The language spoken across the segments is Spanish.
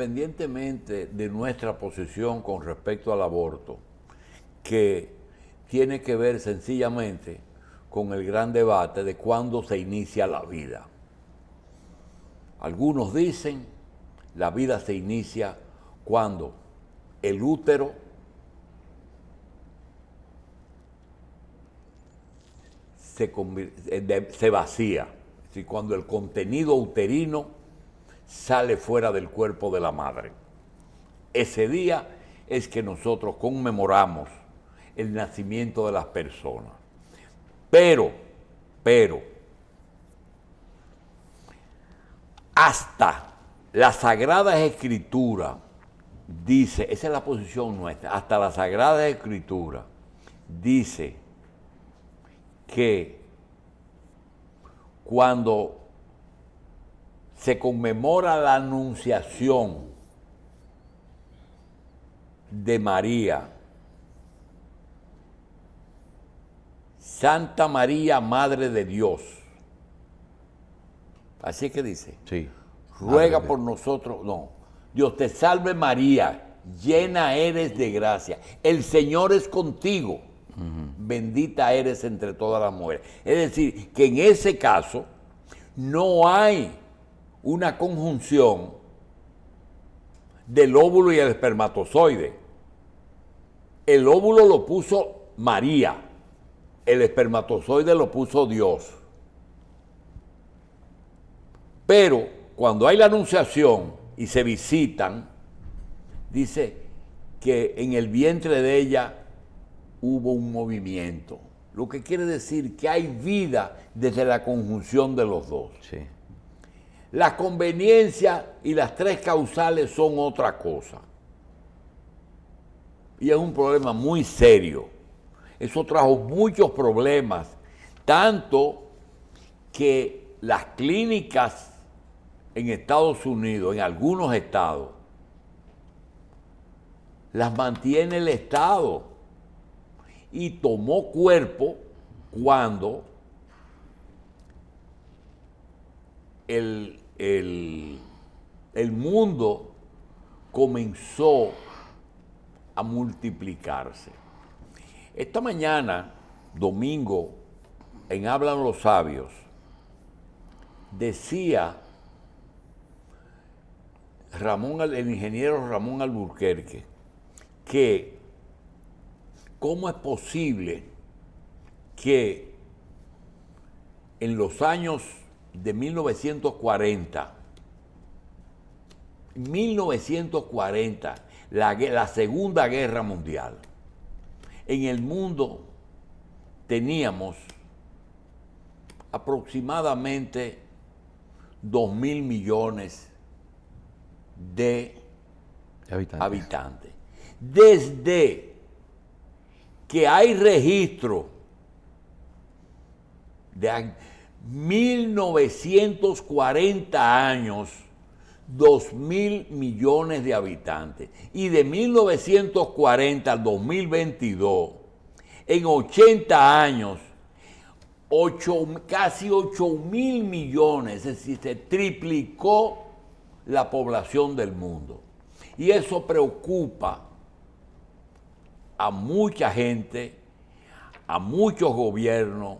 independientemente de nuestra posición con respecto al aborto, que tiene que ver sencillamente con el gran debate de cuándo se inicia la vida. Algunos dicen la vida se inicia cuando el útero se vacía, es decir, cuando el contenido uterino sale fuera del cuerpo de la madre. Ese día es que nosotros conmemoramos el nacimiento de las personas. Pero, hasta la Sagrada Escritura dice, esa es la posición nuestra, hasta la Sagrada Escritura dice que cuando se conmemora la anunciación de María, Santa María, Madre de Dios, así es que dice, Sí. ruega por nosotros, no, Dios te salve María, llena eres de gracia, el Señor es contigo, bendita eres entre todas las mujeres. Es decir, que en ese caso no hay una conjunción del óvulo y el espermatozoide. El óvulo lo puso María, el espermatozoide lo puso Dios. Pero cuando hay la anunciación y se visitan, dice que en el vientre de ella hubo un movimiento. Lo que quiere decir que hay vida desde la conjunción de los dos. Sí. Las conveniencias y las tres causales son otra cosa. Y es un problema muy serio. Eso trajo muchos problemas, tanto que las clínicas en Estados Unidos, en algunos estados, las mantiene el Estado. Y tomó cuerpo cuando el mundo comenzó a multiplicarse. Esta mañana, domingo, en Hablan los Sabios, decía el ingeniero Ramón Alburquerque que cómo es posible que en los años de 1940, la Segunda Guerra Mundial, en el mundo teníamos aproximadamente 2.000 millones de habitantes. Desde que hay registro de 1940 años, 2.000 millones de habitantes. Y de 1940 al 2022, en 80 años, casi 8.000 millones, es decir, se triplicó la población del mundo. Y eso preocupa a mucha gente, a muchos gobiernos,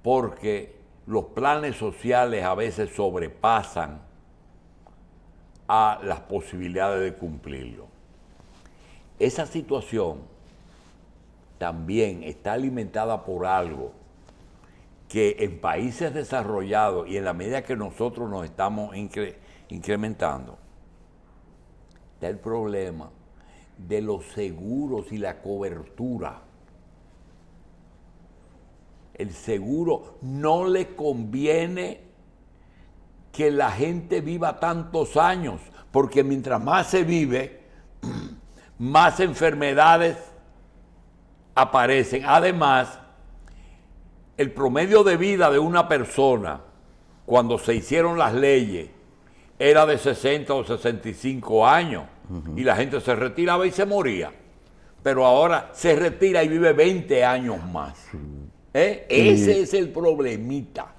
porque los planes sociales a veces sobrepasan a las posibilidades de cumplirlo. Esa situación también está alimentada por algo que en países desarrollados y en la medida que nosotros nos estamos incrementando, está el problema de los seguros y la cobertura. El seguro no le conviene que la gente viva tantos años, porque mientras más se vive, más enfermedades aparecen. Además, el promedio de vida de una persona, cuando se hicieron las leyes, era de 60 o 65 años, y la gente se retiraba y se moría. Pero ahora se retira y vive 20 años más. Ese es el problemita.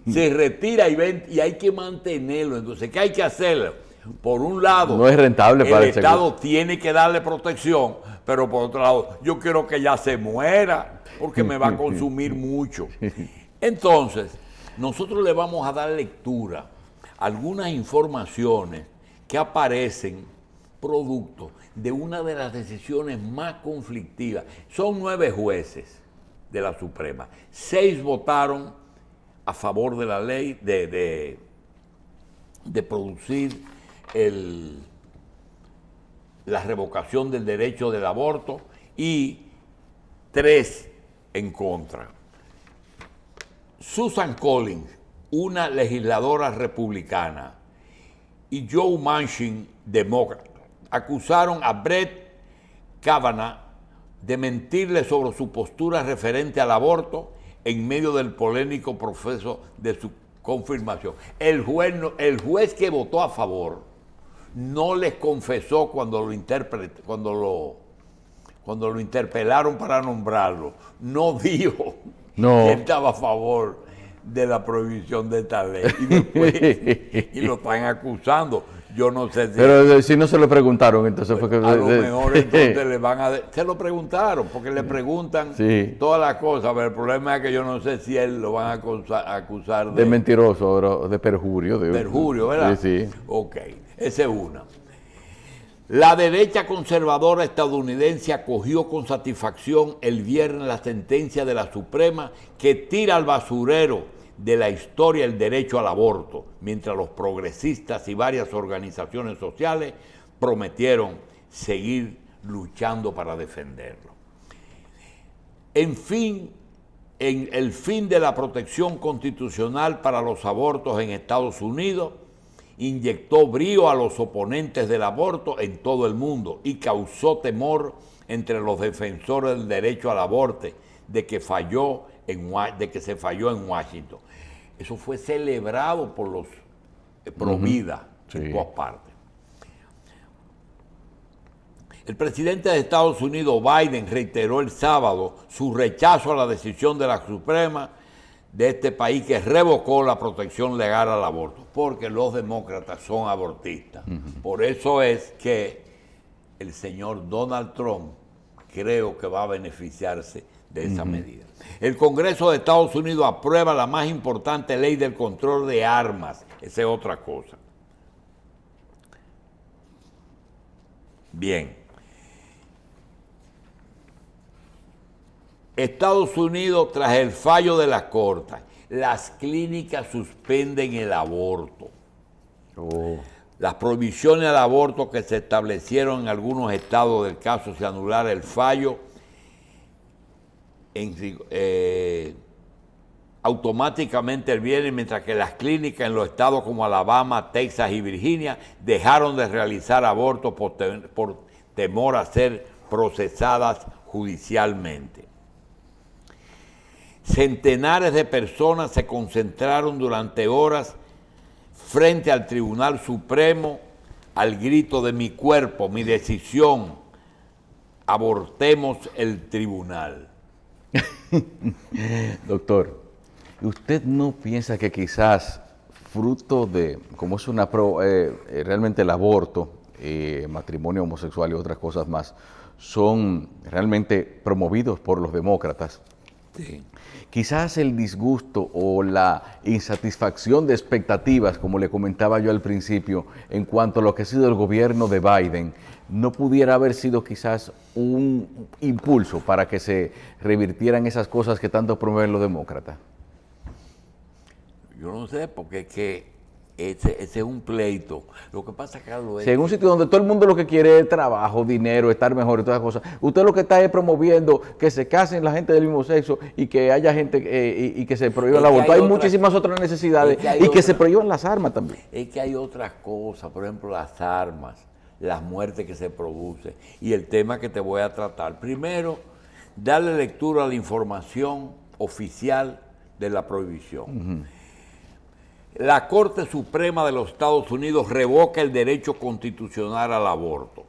Se retira y hay que mantenerlo. Entonces, ¿qué hay que hacer? por un lado, no es rentable para el Estado tiene que darle protección, pero por otro lado, yo quiero que ella se muera porque me va a consumir mucho. Entonces, nosotros le vamos a dar lectura a algunas informaciones que aparecen producto de una de las decisiones más conflictivas. Son 9 jueces de la Suprema. 6 votaron a favor de la ley de producir la revocación del derecho del aborto y 3 en contra. Susan Collins, una legisladora republicana, y Joe Manchin, demócrata, acusaron a Brett Kavanaugh de mentirle sobre su postura referente al aborto en medio del polémico proceso de su confirmación. El juez que votó a favor no les confesó cuando lo interpelaron para nombrarlo. No dijo que estaba a favor de la prohibición de esta ley. Y después y lo están acusando. Yo no sé si... Pero si no se lo preguntaron, entonces fue que... A lo mejor entonces le van a... Se lo preguntaron, porque le preguntan todas las cosas, pero el problema es que yo no sé si él lo van a acusar de mentiroso, de perjurio. Perjurio, ¿verdad? Sí. Ok, esa es una. La derecha conservadora estadounidense acogió con satisfacción el viernes la sentencia de la Suprema que tira al basurero de la historia el derecho al aborto, mientras los progresistas y varias organizaciones sociales prometieron seguir luchando para defenderlo. En el fin de la protección constitucional para los abortos en Estados Unidos inyectó brío a los oponentes del aborto en todo el mundo y causó temor entre los defensores del derecho al aborto de que se falló en Washington. Eso fue celebrado por los pro-vida en todas partes. El presidente de Estados Unidos, Biden, reiteró el sábado su rechazo a la decisión de la Suprema de este país que revocó la protección legal al aborto, porque los demócratas son abortistas. Por eso es que el señor Donald Trump creo que va a beneficiarse de esa medida. El Congreso de Estados Unidos aprueba la más importante ley del control de armas. Esa es otra cosa. Bien. Estados Unidos, tras el fallo de la Corte, las clínicas suspenden el aborto. Las prohibiciones al aborto que se establecieron en algunos estados del caso se anulara el fallo automáticamente el viernes, mientras que las clínicas en los estados como Alabama, Texas y Virginia dejaron de realizar abortos por temor a ser procesadas judicialmente. Centenares de personas se concentraron durante horas frente al Tribunal Supremo al grito de "mi cuerpo, mi decisión, abortemos el tribunal". Doctor, ¿usted no piensa que quizás fruto de, como es realmente el aborto, matrimonio homosexual y otras cosas más, son realmente promovidos por los demócratas? Sí. Quizás el disgusto o la insatisfacción de expectativas, como le comentaba yo al principio, en cuanto a lo que ha sido el gobierno de Biden, no pudiera haber sido quizás un impulso para que se revirtieran esas cosas que tanto promueven los demócratas. Yo no sé, porque es que ese es un pleito. Lo que pasa, Carlos, es en un sitio donde todo el mundo lo que quiere es trabajo, dinero, estar mejor y todas esas cosas. Usted lo que está es promoviendo que se casen la gente del mismo sexo y que haya gente y que se prohíba el aborto. Hay muchísimas otras necesidades y que se prohíban las armas también. Es que hay otras cosas, por ejemplo, las armas, las muertes que se producen y el tema que te voy a tratar. Primero, darle lectura a la información oficial de la prohibición. La Corte Suprema de los Estados Unidos revoca el derecho constitucional al aborto.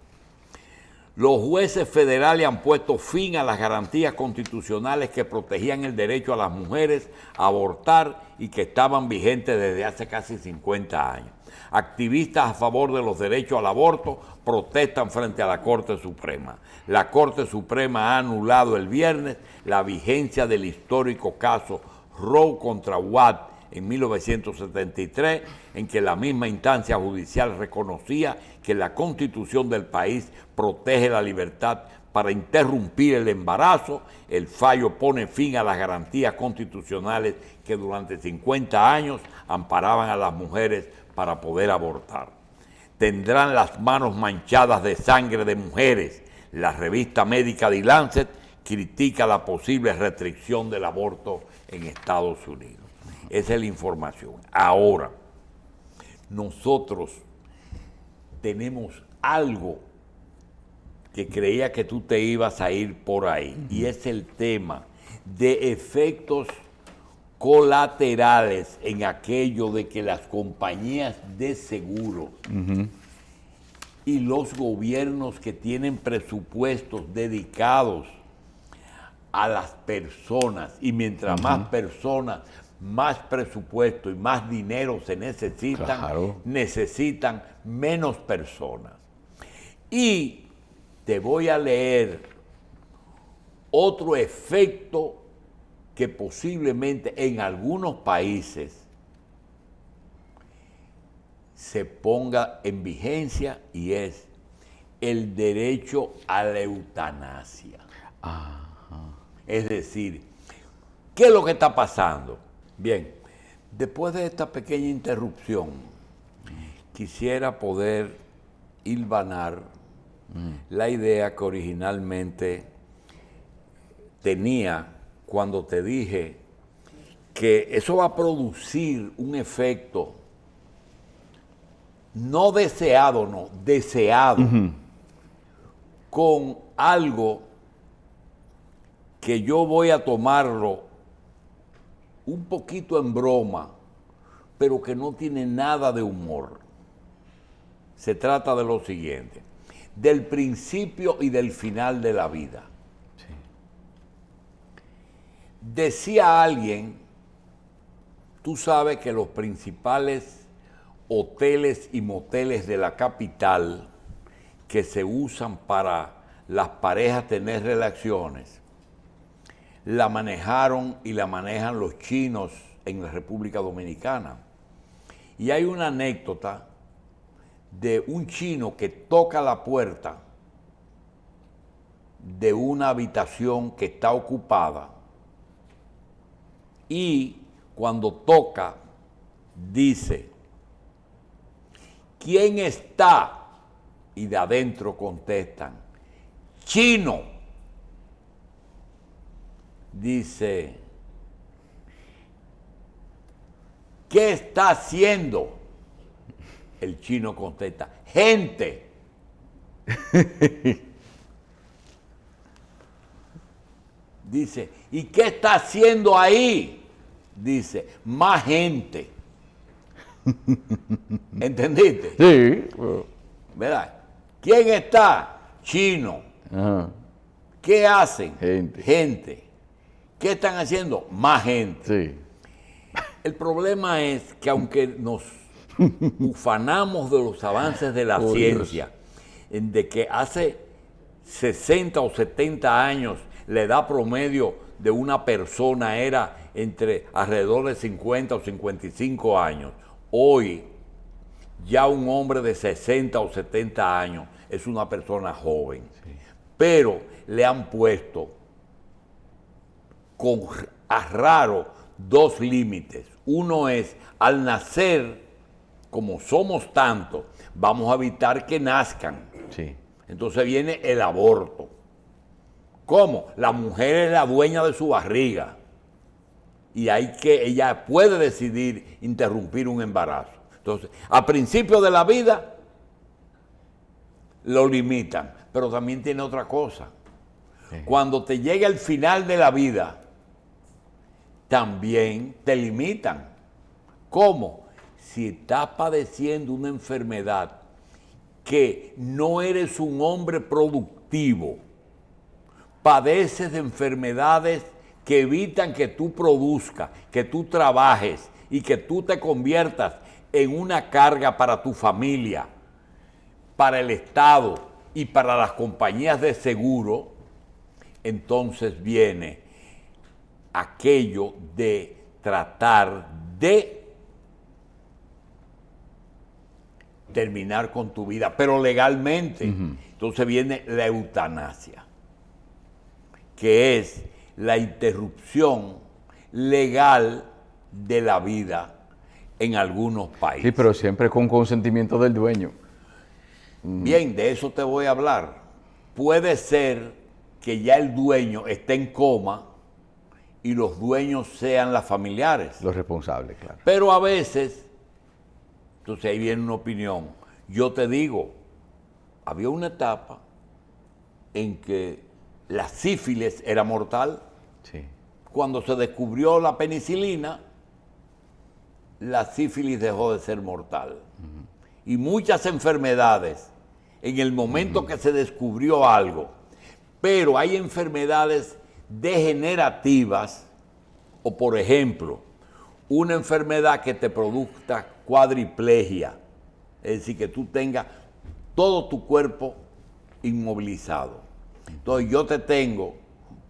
Los jueces federales han puesto fin a las garantías constitucionales que protegían el derecho a las mujeres a abortar y que estaban vigentes desde hace casi 50 años. Activistas a favor de los derechos al aborto protestan frente a la Corte Suprema. La Corte Suprema ha anulado el viernes la vigencia del histórico caso Roe contra Wade en 1973, en que la misma instancia judicial reconocía que la Constitución del país protege la libertad para interrumpir el embarazo. El fallo pone fin a las garantías constitucionales que durante 50 años amparaban a las mujeres para poder abortar. Tendrán las manos manchadas de sangre de mujeres. La revista médica The Lancet critica la posible restricción del aborto en Estados Unidos. Esa es la información. Ahora, nosotros tenemos algo que creía que tú te ibas a ir por ahí, y es el tema de efectos colaterales en aquello de que las compañías de seguros y los gobiernos que tienen presupuestos dedicados a las personas, y mientras más personas, más presupuesto y más dinero se necesitan, necesitan menos personas. Y te voy a leer otro efecto que posiblemente en algunos países se ponga en vigencia, y es el derecho a la eutanasia. Es decir, ¿qué es lo que está pasando? Bien, después de esta pequeña interrupción, quisiera poder hilvanar la idea que originalmente tenía cuando te dije que eso va a producir un efecto no deseado, no, deseado, con algo que yo voy a tomarlo un poquito en broma, pero que no tiene nada de humor. Se trata de lo siguiente: del principio y del final de la vida. Sí. Decía alguien, tú sabes que los principales hoteles y moteles de la capital que se usan para las parejas tener relaciones, la manejaron y la manejan los chinos en la República Dominicana. Y hay una anécdota de un chino que toca la puerta de una habitación que está ocupada, y cuando toca dice: ¿quién está? Y de adentro contestan: chino. Dice: ¿qué está haciendo? El chino contesta: gente. Dice: ¿y qué está haciendo ahí? Dice: más gente. ¿Entendiste? Sí. ¿Verdad? ¿Quién está? Chino. Ajá. ¿Qué hacen? Gente. Gente. ¿Qué están haciendo? Más gente. Sí. El problema es que aunque nos ufanamos de los avances de la ciencia, de que hace 60 o 70 años la edad promedio de una persona era entre alrededor de 50 o 55 años, hoy ya un hombre de 60 o 70 años es una persona joven. Sí. Pero le han puesto a raro dos límites. Uno es: al nacer, como somos tantos, vamos a evitar que nazcan. Sí. Entonces viene el aborto. ¿Cómo? La mujer es la dueña de su barriga y ella puede decidir interrumpir un embarazo. Entonces, a principio de la vida lo limitan, pero también tiene otra cosa. Sí. Cuando te llega el final de la vida, también te limitan. ¿Cómo? Si estás padeciendo una enfermedad que no eres un hombre productivo, productivo, padeces de enfermedades que evitan que tú produzcas, que tú trabajes y que tú te conviertas en una carga para tu familia, para el Estado y para las compañías de seguro, entonces viene aquello de tratar de terminar con tu vida, pero legalmente. Entonces viene la eutanasia, que es la interrupción legal de la vida en algunos países. Sí, pero siempre con consentimiento del dueño. Bien, de eso te voy a hablar. Puede ser que ya el dueño esté en coma y los dueños sean los familiares. Los responsables, claro. Pero a veces, entonces ahí viene una opinión. Yo te digo, había una etapa en que la sífilis era mortal. Sí. Cuando se descubrió la penicilina, la sífilis dejó de ser mortal. Y muchas enfermedades, en el momento que se descubrió algo, pero hay enfermedades degenerativas, o por ejemplo, una enfermedad que te produzca cuadriplegia, es decir, que tú tengas todo tu cuerpo inmovilizado. Entonces yo te tengo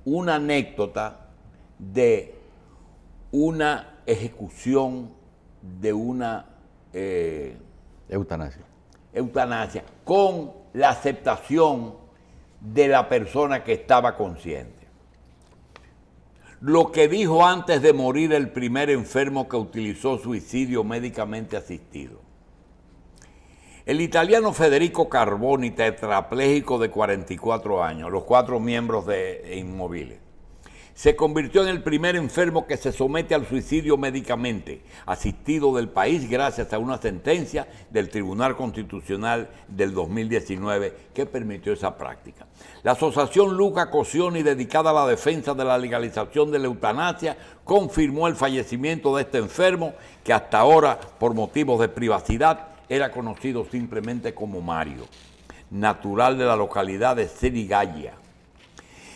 una anécdota de una ejecución de una Eutanasia. con la aceptación de la persona que estaba consciente. Lo que dijo antes de morir el primer enfermo que utilizó suicidio médicamente asistido. El italiano Federico Carboni, tetrapléjico de 44 años, los 4 miembros de Inmóviles, se convirtió en el primer enfermo que se somete al suicidio médicamente asistido del país gracias a una sentencia del Tribunal Constitucional del 2019 que permitió esa práctica. La asociación Luca Coscioni, dedicada a la defensa de la legalización de la eutanasia, confirmó el fallecimiento de este enfermo que hasta ahora, por motivos de privacidad, era conocido simplemente como Mario, natural de la localidad de Senigallia.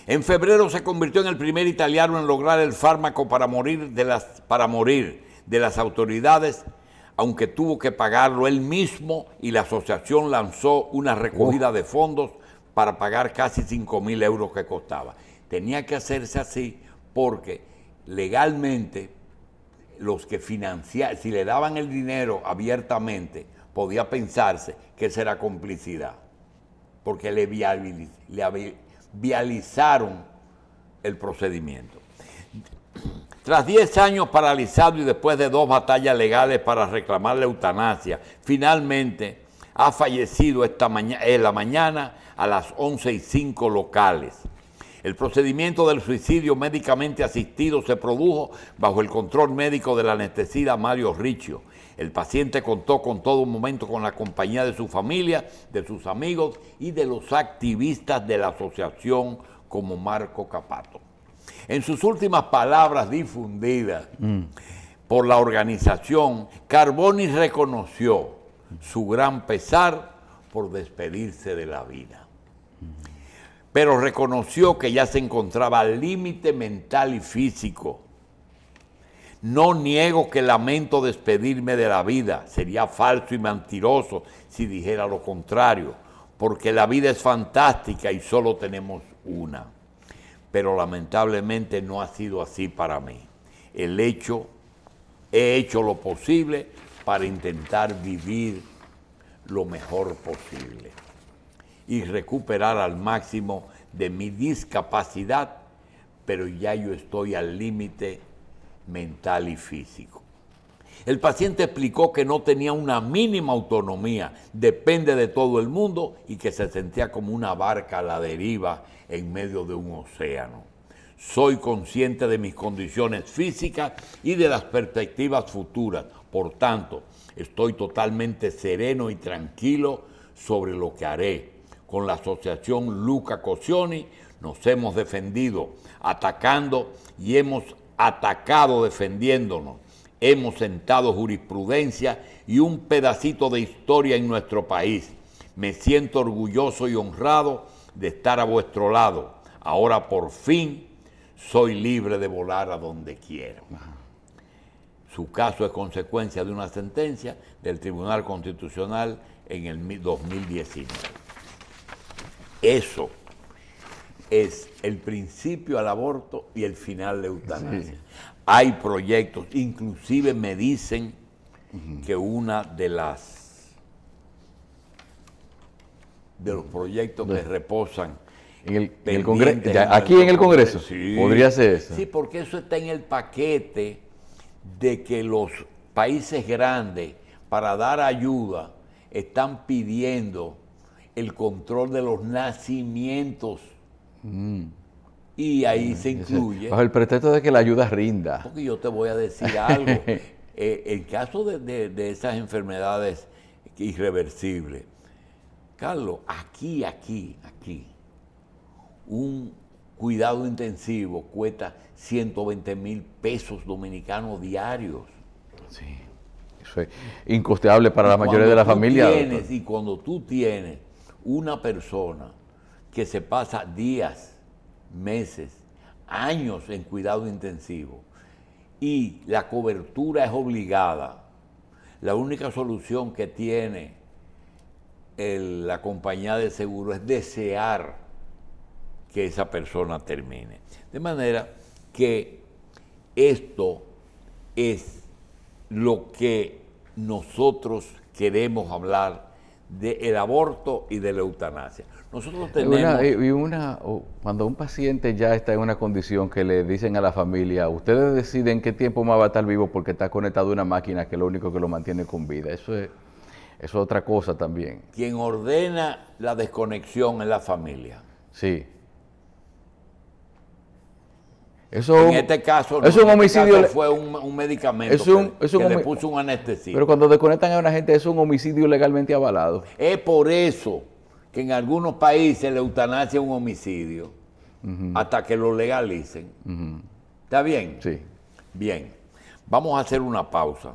En febrero se convirtió en el primer italiano en lograr el fármaco para morir de las autoridades, aunque tuvo que pagarlo él mismo, y la asociación lanzó una recogida de fondos para pagar casi 5.000 euros que costaba. Tenía que hacerse así porque legalmente los que financiaban, si le daban el dinero abiertamente, podía pensarse que esa era complicidad, porque le vializaron el procedimiento. Tras 10 años paralizado y después de 2 batallas legales para reclamar la eutanasia, finalmente ha fallecido en la mañana a las 11:05 locales. El procedimiento del suicidio médicamente asistido se produjo bajo el control médico del anestesista Mario Riccio. El paciente contó con todo momento con la compañía de su familia, de sus amigos y de los activistas de la asociación como Marco Capato. En sus últimas palabras difundidas por la organización, Carboni reconoció su gran pesar por despedirse de la vida. Pero reconoció que ya se encontraba al límite mental y físico. No niego que lamento despedirme de la vida, sería falso y mentiroso si dijera lo contrario, porque la vida es fantástica y solo tenemos una. Pero lamentablemente no ha sido así para mí. He hecho lo posible para intentar vivir lo mejor posible y recuperar al máximo de mi discapacidad, pero ya yo estoy al límite mental y físico. El paciente explicó que no tenía una mínima autonomía, depende de todo el mundo y que se sentía como una barca a la deriva en medio de un océano. Soy consciente de mis condiciones físicas y de las perspectivas futuras. Por tanto, estoy totalmente sereno y tranquilo sobre lo que haré. Con la asociación Luca Coscioni nos hemos defendido atacando y hemos atacado defendiéndonos. Hemos sentado jurisprudencia y un pedacito de historia en nuestro país. Me siento orgulloso y honrado de estar a vuestro lado. Ahora por fin soy libre de volar a donde quiero. Su caso es consecuencia de una sentencia del Tribunal Constitucional en el 2019. Eso es el principio al aborto y el final de eutanasia. Sí. Hay proyectos, inclusive me dicen que una de los proyectos que reposan en el Congreso, aquí en el Congreso, sí, podría ser eso. Sí, porque eso está en el paquete de que los países grandes, para dar ayuda, están pidiendo el control de los nacimientos. Y ahí se incluye... Bajo el pretexto de que la ayuda rinda. Porque yo te voy a decir algo. En caso de esas enfermedades irreversibles, Carlos, aquí, un cuidado intensivo cuesta 120,000 pesos dominicanos diarios. Sí, eso es incosteable para la mayoría de la familia. Y cuando tú tienes una persona que se pasa días, meses, años en cuidado intensivo y la cobertura es obligada, la única solución que tiene la compañía de seguro es desear que esa persona termine. De manera que esto es lo que nosotros queremos hablar del aborto y de la eutanasia. Nosotros tenemos... Cuando un paciente ya está en una condición que le dicen a la familia, ustedes deciden qué tiempo más va a estar vivo porque está conectado a una máquina que es lo único que lo mantiene con vida. Eso es otra cosa también. Quien ordena la desconexión es la familia. Sí. En este caso, es un homicidio. Fue un medicamento que le puso un anestesista. Pero cuando desconectan a una gente, es un homicidio legalmente avalado. Es por eso que en algunos países la eutanasia es un homicidio, hasta que lo legalicen. ¿Está bien? Sí. Bien. Vamos a hacer una pausa.